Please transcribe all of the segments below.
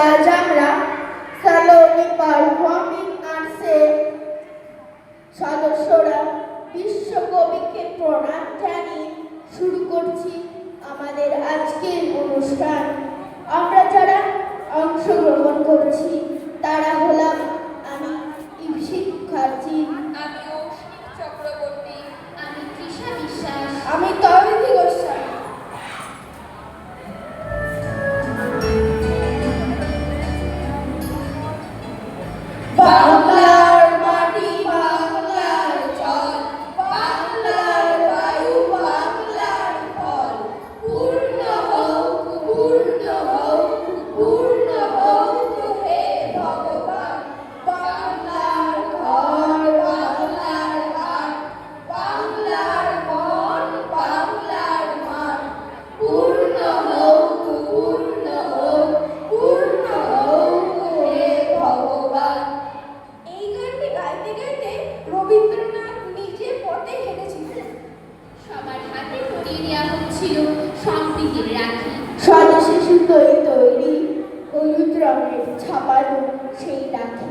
আজ আমরা সালোনি পারফর্মিং আর্টসের সদস্যরা বিশ্বকবিকে প্রণাম জানিয়ে শুরু করছি আমাদের আজকের অনুষ্ঠান। আমরা যারা অংশগ্রহণ করছি তারা হলাম আমি ইপসিত মুখার্জি, আমি অশ্বিক চক্রবর্তী, আমি তৃষা বিশ্বাস, আমি তরুণী গোস্বামী। বাংলার মাটি, বাংলার জল, বাংলার বায়ু, বাংলার ফল, পূর্ণ হোক, পূর্ণ হোক, পূর্ণ হোক হে ভগবান। বাংলার ঘর, বাংলার হাট, বাংলার মন, বাংলার মান, পূর্ণ হোক, পূর্ণ হোক, পূর্ণ হোক হে ভগবান। এই গানটি গাইতে গাইতে রবীন্দ্রনাথ নিজে পথে হেঁটেছিলেন। সবার হাতে পরিয়ে দেওয়া হচ্ছিল সম্প্রীতির রাখি। স্বদেশী সুতোয় তৈরি হলুদ রঙের ছাপানো সেই রাখি।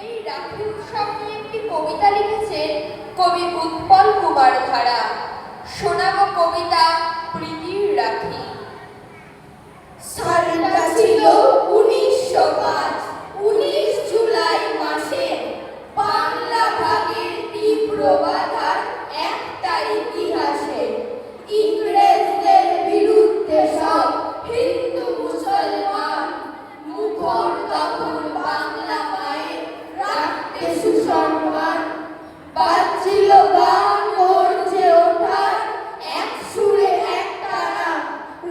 এই রাখি উৎসব নিয়ে একটি কবিতা লিখেছেন কবি উৎপল কুমার ধারা। শোনাবো কবিতা প্রীতির রাখি। সালটা ছিল 1905, 19 জুলাই মাসে। বাংলা ভাগের তীব্র বাধার একটা ইতিহাসে। ইংরেজদের বিরুদ্ধে সব হিন্দু মুসলমান, মুখর তখন বাংলা মায়ের রাখতে সুসম্মান। বাজছিল গান গর্জে ওঠার এক সুরে এক তারা,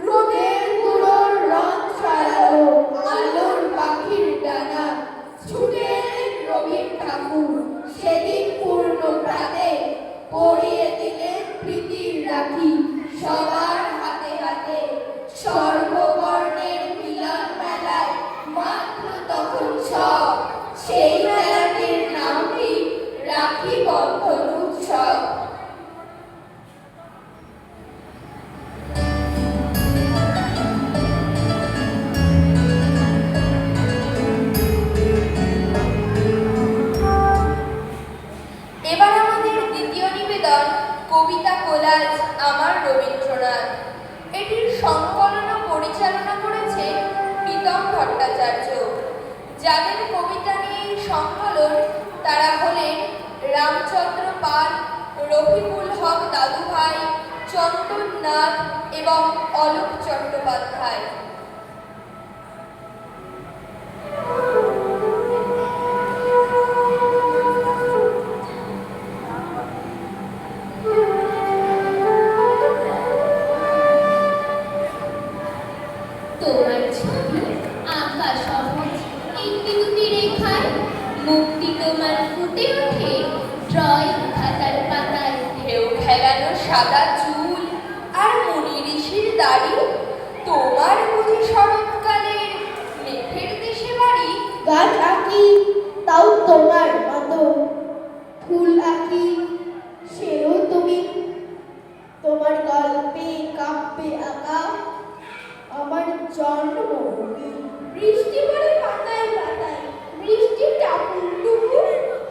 রোদের গুঁড়োর রং ছড়ালো আলোর পাখির ডানা। ছুটে এলেন রবীন ঠাকুর সেদিন পূর্ণ প্রাতে, পরিয়ে দিলেন প্রীতির রাখি সবার হাতে হাতে। সর্ববর্ণের মিলন মেলায় মাত্র তখন সব, সেই মেলাটির নামটি রাখি বন্ধন উৎসব। এবার আমাদের দ্বিতীয় নিবেদন কবিতা কোলাজ আমার রবীন্দ্রনাথ। এটির সংকলন ও পরিচালনা করেছে প্রীতম ভট্টাচার্য। যাদের কবিতা নিয়ে এই সংকলন তারা হলেন রামচন্দ্র পাল, রফিকুল হক দাদুভাই, চন্দন নাথ এবং অলোক চট্টোপাধ্যায়। তোমার ছবি আঁকা সহজ একটি দুটি রেখায়, মুক্তি তোমার ফুটে ওঠে ড্রয়িং খাতার পাতায়। ঢেউ খেলানো সাদা চুল আর মুনি ঋষির দাড়ি, তোমার বুঝি শরৎকালের মেঘের দেশে বাড়ি। গাছ আঁকি তাও তোমার মতো, ফুল আঁকি সেও তুমি। তোমার গল্পে কাব্যে আঁকা আমার জন্মভূমি। বৃষ্টি পড়ে পাতায় পাতায়, বৃষ্টির টাপুর টুকুর,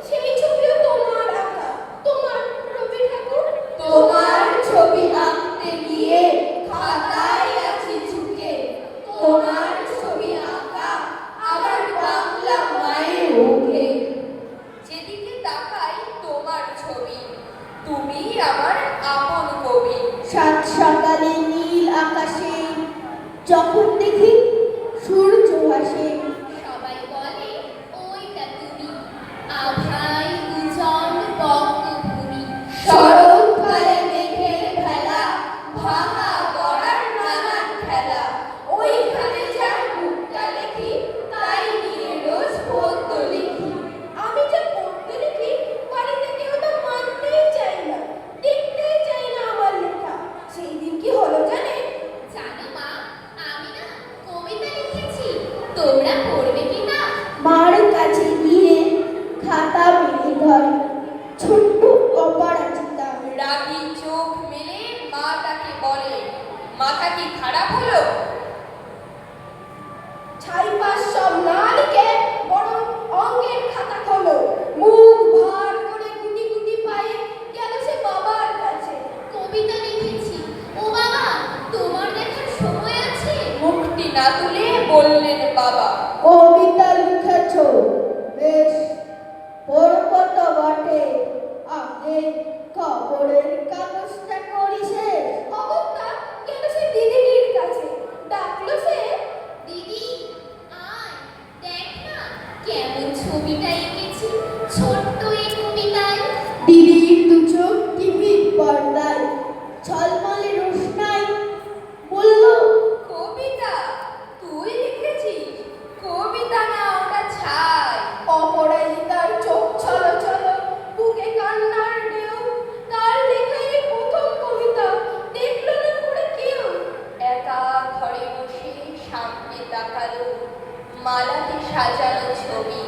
সেই ছবিও তোমার আঁকা। তোমার রবি ঠাকুর। তোমার ছবি আঁকতে গিয়ে খাতায় আছি ঝুঁকে। তোমার ছবি আঁকা আমার বাংলা মায়ের মুখে। যেদিকে তাকাই তোমার ছবি, তুমি আমার আপন কবি। সাত সকালে নীল আকাশে যখন দেখি সূর্য ভাসে। সবাই বলে ওইটা তুমি, আভাই উজ্জ্বল বঙ্গভূমি। শরৎকালে মেঘের ভেলা, ভাঙা গড়ার নানান খেলা। ওইখানে যার মুখটা দেখি তাই নিয়ে রোজ পদ্য লিখি। আমি যে পদ্য লিখি বাড়িতে কেউ তো মানতেই চাই না, দেখতেই চাই না আমার লেখা। সেই দিন কি হলো জানেন? জানো মা, আমি না কবিতা লিখেছি, তোমরা পড়বে কি না? মার কাছে গিয়ে খাতা মেলে ধরে ছোট্ট অপরাজিতা। রাগী চোখ মেলে মা তাকে বলে, মাথা কি খারাপ হলো? ছাই পাঁচশো না তুলে বললেন বাবা। কবিতা লিখেছ, বেশ, পড়বো তো বটে, আগে খবরের কাগজটা করি শেষ। অগত্যা গেল সে দিদির কাছে, ডাকলো সে, দিদি আয় দেখ না কেমন ছবিটা এঁকেছি ছোট্ট এই কবিতায়। দিদির দু চোখ টিভির পর্দায় ঝলমলে রোশনাই, বলল, কবিতা তুই লিখেছিস? কবিতা না, ওটা ছাই। অপরাজিতার চোখ ছলো ছলো, বুকে কান্নার ঢেউ, তার লেখাই প্রথম কবিতা, দেখলো না করে কেউ। একা ঘরে বসে সামনে তাকালো মালাতে সাজানো ছবি,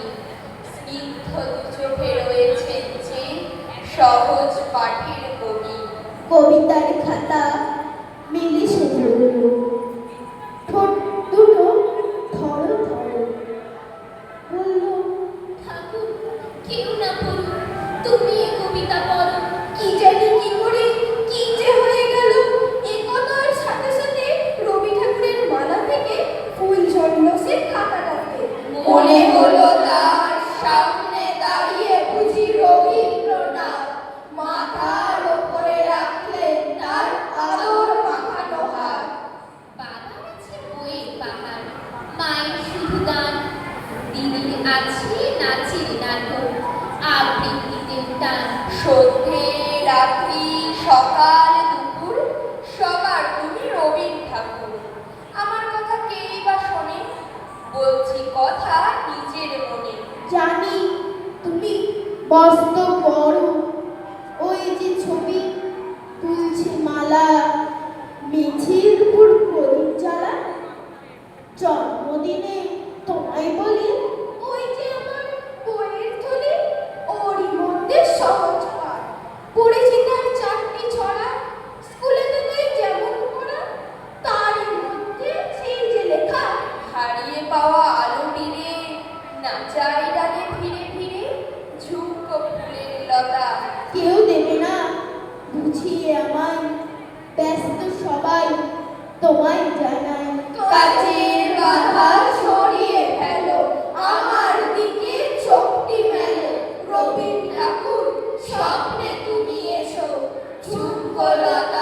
স্নিগ্ধ দু চোখে রয়েছেন যে সহজ পাঠের কবি। কবিতার খাতা মিলিশে ধরল, ঠোঁট দুটো ধরো ধরো, বলল, ঠাকুর কেউ না পড়ুক, তুমি এ কবিতা পড়ো। কি জানি কি করে কি যে হয়ে গেল। এ কথার সাথে সাথে রবি ঠাকুরের মালা থেকে ফুল ঝরলো সে খাতাটাতে। মনে হলো তার সামনে দাঁড়িয়ে বুঝি রবীন্দ্রনাথ, মাথার ওপরে রাখলেন তার আদর মাখানো হাত। বাবার আছে বইয়ের পাহাড়, মায়ের শুধু গান, দিদির আছে নাচের নাটক, আবৃত্তিতে টান। সন্ধে রাত্রি সকাল দুপুর সবার তুমি রবীন ঠাকুর। আমার কথা কেই বা শোনে, বলছি কথা নিজের মনে। জানি তুমি মস্ত বড়, ওই যে ছবি তুলছে মালা, মিছির উপর প্রদীপ জ্বালা, জন্মদিনে তোমায় বলি, ওই যে আমার বইয়ের থলি, ওরই মধ্যে সহজ পাঠ, পড়েছি তার চারটি ছড়া, স্কুলে দেবে যেমন পড়া, তারই মধ্যে সেই যে লেখা, হারিয়ে পাওয়া আলো তীরে নাচাই ডালে ফিরে ফিরে ঝুঁকো ফুলের লতা। কেউ দেবে না বুঝিয়ে আমায়, ব্যস্ত সবাই তোমায় জানাই, কাচের বাধা সরিয়ে ফেলো, আমার দিকে চোখটি মেলো। রবীন ঠাকুর স্বপ্নে তুমি এসো, ঝুঁকো লতা